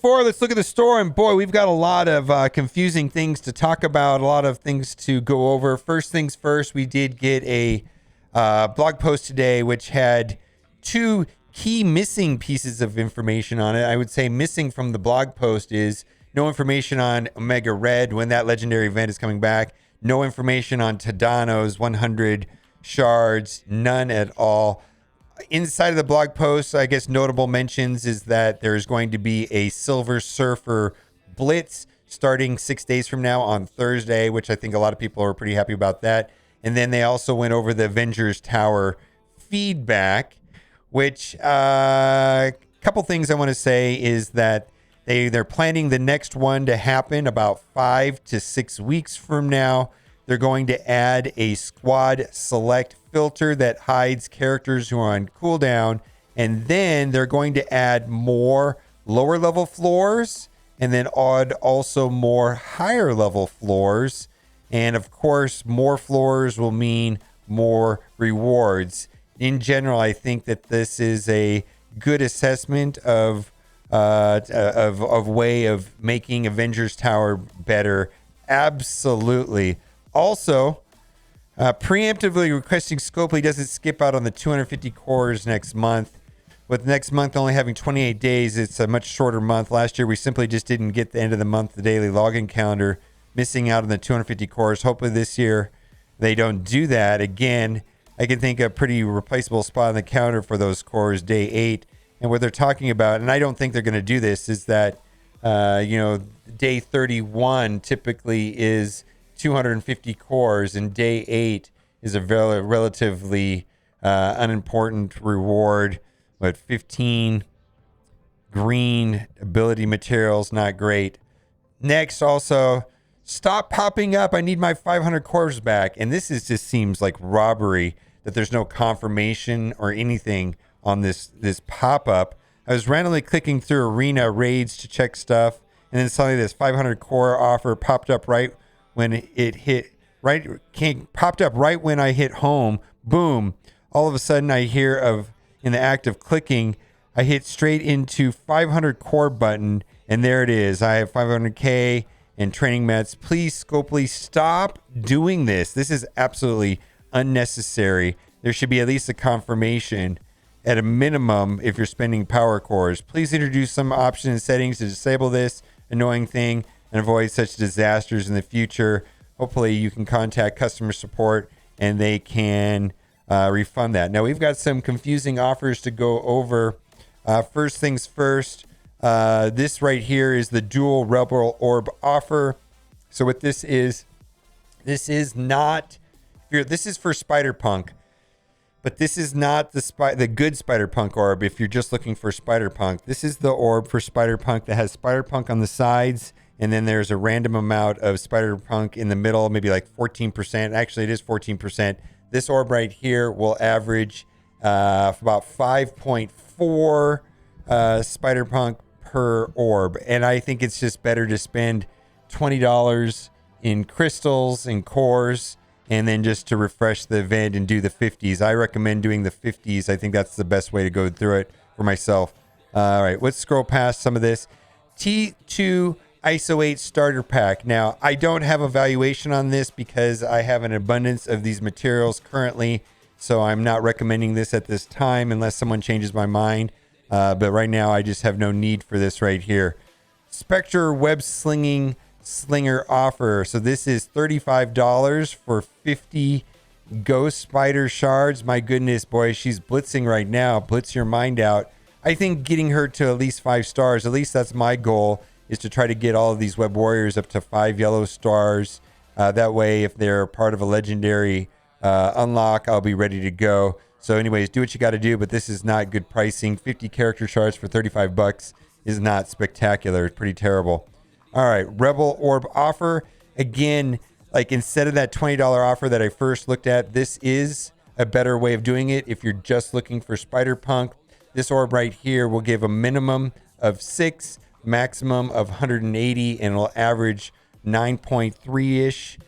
4, let's look at the store. And boy, we've got a lot of confusing things to talk about, a lot of things to go over. First things first, we did get a blog post today which had 2 key missing pieces of information on it. I would say missing from the blog post is no information on Omega Red, when that legendary event is coming back. No information on Tadano's 100 shards, none at all. Inside of the blog post, I guess notable mentions is that there's going to be a Silver Surfer Blitz starting 6 days from now on Thursday, which I think a lot of people are pretty happy about that. And then they also went over the Avengers Tower feedback, which a couple things I want to say is that they're planning the next one to happen about 5 to 6 weeks from now. They're going to add a squad select filter that hides characters who are on cooldown. And then they're going to add more lower level floors and then add also more higher level floors. And of course, more floors will mean more rewards. In general, I think that this is a good assessment of way of making Avengers Tower better. Absolutely. Also, preemptively requesting Scopely doesn't skip out on the 250 cores next month. With next month only having 28 days, it's a much shorter month. Last year, we simply just didn't get the end of the month, the daily login calendar, missing out on the 250 cores. Hopefully this year they don't do that. Again, I can think a pretty replaceable spot on the counter for those cores, day 8. And what they're talking about, and I don't think they're going to do this, is that, day 31 typically is 250 cores, and day 8 is a relatively unimportant reward. But 15 green ability materials, not great. Next, also, stop popping up. I need my 500 cores back. And this just seems like robbery that there's no confirmation or anything on this pop-up. I was randomly clicking through arena raids to check stuff, and then suddenly this 500 core offer popped up right when it hit, popped up right when I hit home. Boom. All of a sudden I hear in the act of clicking, I hit straight into 500 core button, and there it is. I have 500K and training mats. Please, Scopely, stop doing this. This is absolutely unnecessary. There should be at least a confirmation at a minimum if you're spending power cores. Please introduce some option and settings to disable this annoying thing and avoid such disasters in the future. Hopefully you can contact customer support and they can refund that. Now we've got some confusing offers to go over. First things first, this right here is the dual Rebel Orb offer. So what this is not, this is for Spider-Punk, but this is not the good Spider-Punk orb if you're just looking for Spider-Punk. This is the orb for Spider-Punk that has Spider-Punk on the sides, and then there's a random amount of Spider-Punk in the middle, maybe like 14%. Actually, it is 14%. This orb right here will average about 5.4 Spider-Punk per orb. And I think it's just better to spend $20 in crystals and cores and then just to refresh the event and do the 50s. I recommend doing the 50s. I think that's the best way to go through it for myself. All right, let's scroll past some of this. T2 ISO 8 starter pack. Now, I don't have a valuation on this because I have an abundance of these materials currently, so I'm not recommending this at this time unless someone changes my mind. But right now, I just have no need for this right here. Spectre Web Slinger offer. So this is $35 for 50 Ghost Spider shards. My goodness, boy, she's blitzing right now. Blitz your mind out. I think getting her to at least 5 stars, at least that's my goal, is to try to get all of these web warriors up to 5 yellow stars. That way, if they're part of a legendary unlock, I'll be ready to go. So anyways, do what you got to do, but this is not good pricing. 50 character shards for $35 is not spectacular. It's pretty terrible. All right, Rebel Orb offer. Again, like instead of that $20 offer that I first looked at, this is a better way of doing it. If you're just looking for Spider-Punk, this orb right here will give a minimum of 6, maximum of 180, and it'll average 9.3-ish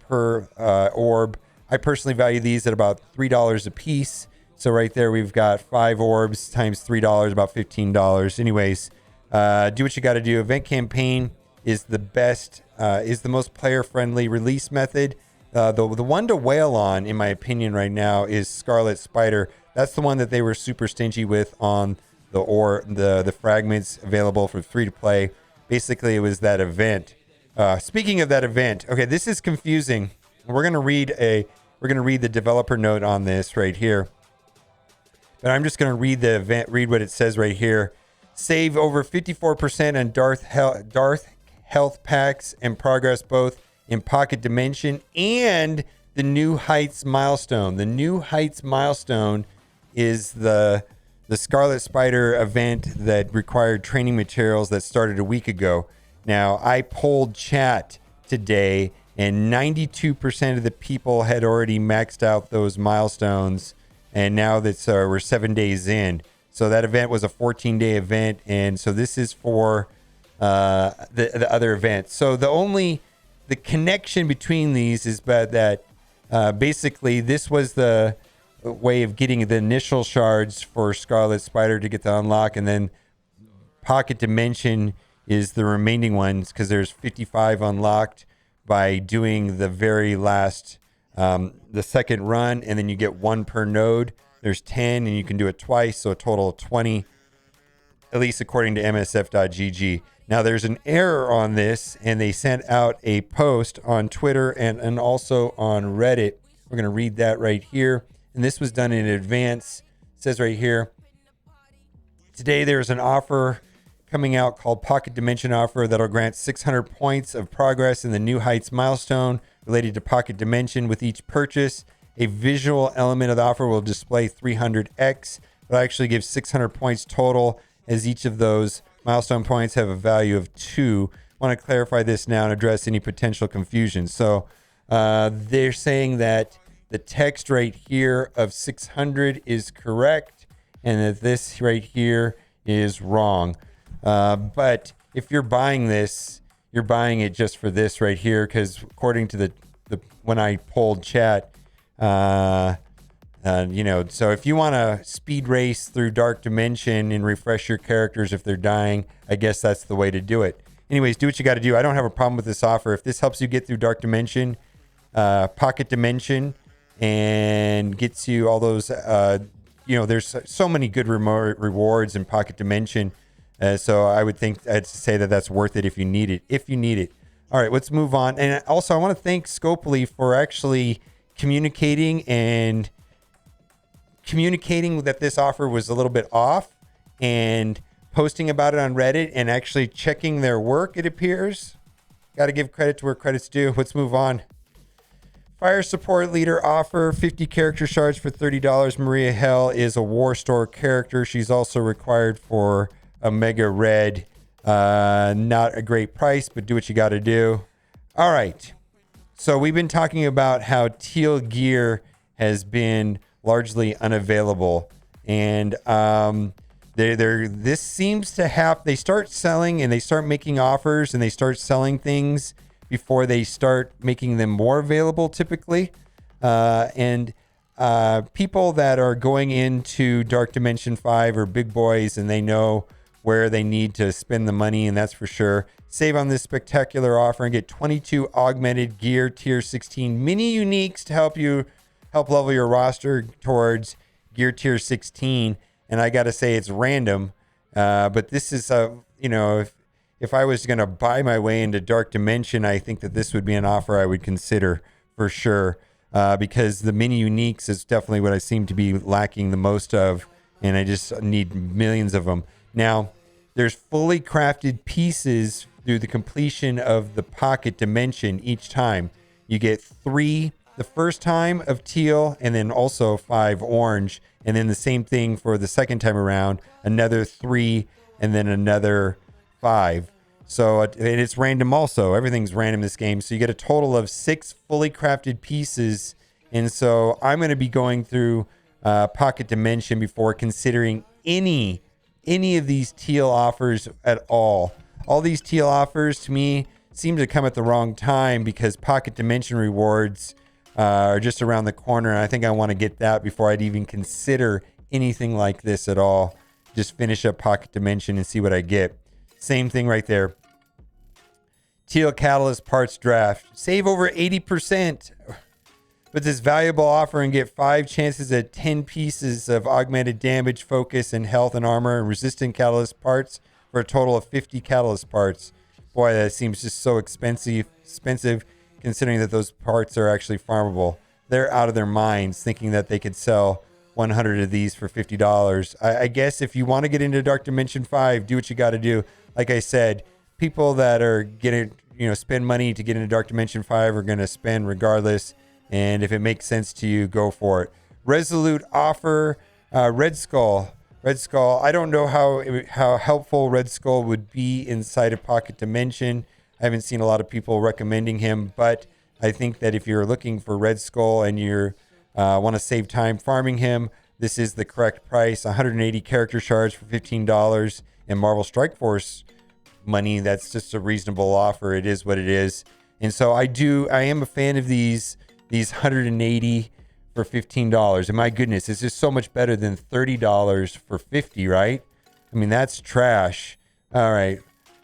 per orb. I personally value these at about $3 a piece. So right there, we've got 5 orbs times $3, about $15. Anyways, Do what you got to do. Event campaign is the best, is the most player-friendly release method. The one to wail on, in my opinion, right now is Scarlet Spider. That's the one that they were super stingy with on the fragments available for free to play. Basically, it was that event. Speaking of that event, okay, this is confusing. We're gonna read the developer note on this right here. But I'm just gonna read the event. Read what it says right here. Save over 54% on Darth health packs and progress both in Pocket Dimension and the New Heights milestone. The New Heights milestone is the Scarlet Spider event that required training materials that started a week ago. Now, I polled chat today, and 92% of the people had already maxed out those milestones, and now that's we're 7 days in. So that event was a 14-day event, and so this is for the other events. So the connection between these is that basically this was the way of getting the initial shards for Scarlet Spider to get to unlock, and then Pocket Dimension is the remaining ones because there's 55 unlocked by doing the very last, the second run, and then you get one per node. There's 10, and you can do it twice, so a total of 20, at least according to MSF.gg. Now, there's an error on this, and they sent out a post on Twitter and also on Reddit. We're going to read that right here. And this was done in advance. It says right here, today there's an offer coming out called Pocket Dimension Offer that'll grant 600 points of progress in the New Heights milestone related to Pocket Dimension with each purchase. A visual element of the offer will display 300x, but actually gives 600 points total, as each of those milestone points have a value of 2. I want to clarify this now and address any potential confusion. So they're saying that the text right here of 600 is correct, and that this right here is wrong. But if you're buying this, you're buying it just for this right here, because according to the when I polled chat, so if you want to speed race through Dark Dimension and refresh your characters if they're dying, I guess that's the way to do it. Anyways, do what you got to do. I don't have a problem with this offer. If this helps you get through Dark Dimension, Pocket Dimension, and gets you all those, there's so many good rewards in Pocket Dimension. So I would think I'd say that that's worth it if you need it. All right, let's move on. And also, I want to thank Scopely for actually communicating that this offer was a little bit off and posting about it on Reddit and actually checking their work, it appears. Got to give credit to where credit's due. Let's move on. Fire support leader offer 50 character shards for $30. Maria Hell is a War Store character. She's also required for a Mega Red. Not a great price, but do what you got to do. All right. So we've been talking about how Teal gear has been largely unavailable, and this seems to have, they start selling and they start making offers and they start selling things before they start making them more available typically. And people that are going into Dark Dimension 5 are big boys and they know where they need to spend the money, and that's for sure. Save on this spectacular offer and get 22 augmented gear tier 16 mini uniques to help level your roster towards gear tier 16. And I got to say, it's random. But this is, if I was going to buy my way into Dark Dimension, I think that this would be an offer I would consider for sure. Because the mini uniques is definitely what I seem to be lacking the most of. And I just need millions of them. Now, there's fully crafted pieces through the completion of the Pocket Dimension each time. You get 3 the first time of teal, and then also 5 orange, and then the same thing for the second time around, another 3, and then another 5. So and it's random also. Everything's random in this game. So you get a total of 6 fully crafted pieces. And so I'm going to be going through Pocket Dimension before considering any of these teal offers at all. All these teal offers to me seem to come at the wrong time because Pocket Dimension rewards are just around the corner. And I think I want to get that before I'd even consider anything like this at all. Just finish up Pocket Dimension and see what I get. Same thing right there. Teal Catalyst Parts Draft. Save over 80% with this valuable offer and get 5 chances at 10 pieces of augmented damage, focus, and health and armor and resistant catalyst parts for a total of 50 catalyst parts. Boy, that seems just so expensive considering that those parts are actually farmable. They're out of their minds thinking that they could sell 100 of these for $50. I guess if you want to get into Dark Dimension 5, do what you got to do. Like I said, people that are getting, spend money to get into Dark Dimension 5 are going to spend regardless. And if it makes sense to you, go for it. Resolute offer, Red Skull. Red Skull, I don't know how helpful Red Skull would be inside of Pocket Dimension. I haven't seen a lot of people recommending him, but I think that if you're looking for Red Skull and you want to save time farming him, this is the correct price. 180 character shards for $15 and Marvel Strike Force money. That's just a reasonable offer. It is what it is. And so I am a fan of these 180 for $15. And my goodness, it's just so much better than $30 for $50, right? I mean, that's trash. All right.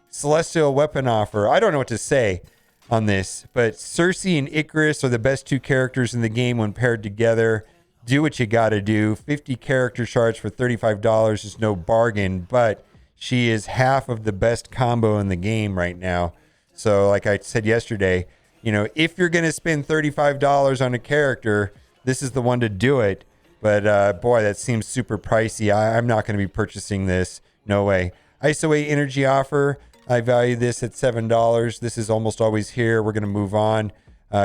Celestial weapon offer. I don't know what to say on this, but Cersei and Icarus are the best 2 characters in the game when paired together. Do what you got to do. 50 character shards for $35 is no bargain, but she is half of the best combo in the game right now. So like I said yesterday, if you're going to spend $35 on a character, this is the one to do it. But boy, that seems super pricey. I'm not going to be purchasing this. No way. ISO 8 energy offer. I value this at $7. This is almost always here. We're going to move on.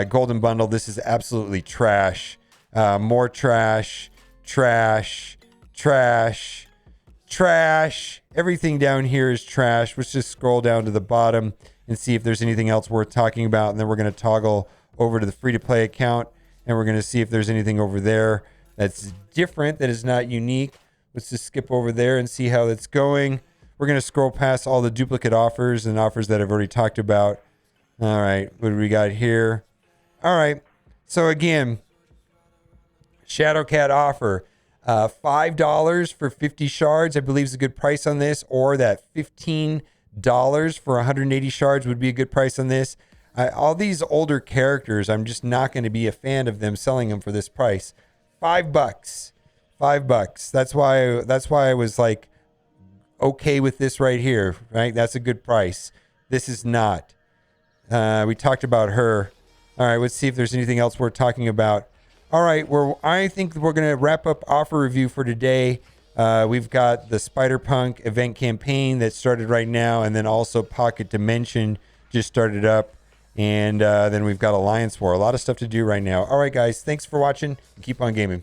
Golden bundle. This is absolutely trash. More trash. Everything down here is trash. Let's just scroll down to the bottom and see if there's anything else worth talking about. And then we're going to toggle over to the free-to-play account, and we're going to see if there's anything over there that's different, that is not unique. Let's just skip over there and see how that's going. We're going to scroll past all the duplicate offers and offers that I've already talked about. All right, what do we got here? All right, so again, Shadowcat offer. $5 for 50 shards, I believe, is a good price on this, or that $15 for 180 shards would be a good price on this. All these older characters, I'm just not going to be a fan of them selling them for this price. $5. That's why I was like okay with this right here, right? That's a good price. This is not. We talked about her. All right, let's see if there's anything else worth talking about. All right, I think we're going to wrap up offer review for today. We've got the Spider-Punk event campaign that started right now, and then also Pocket Dimension just started up. And then we've got Alliance War. A lot of stuff to do right now. All right, guys, thanks for watching. Keep on gaming.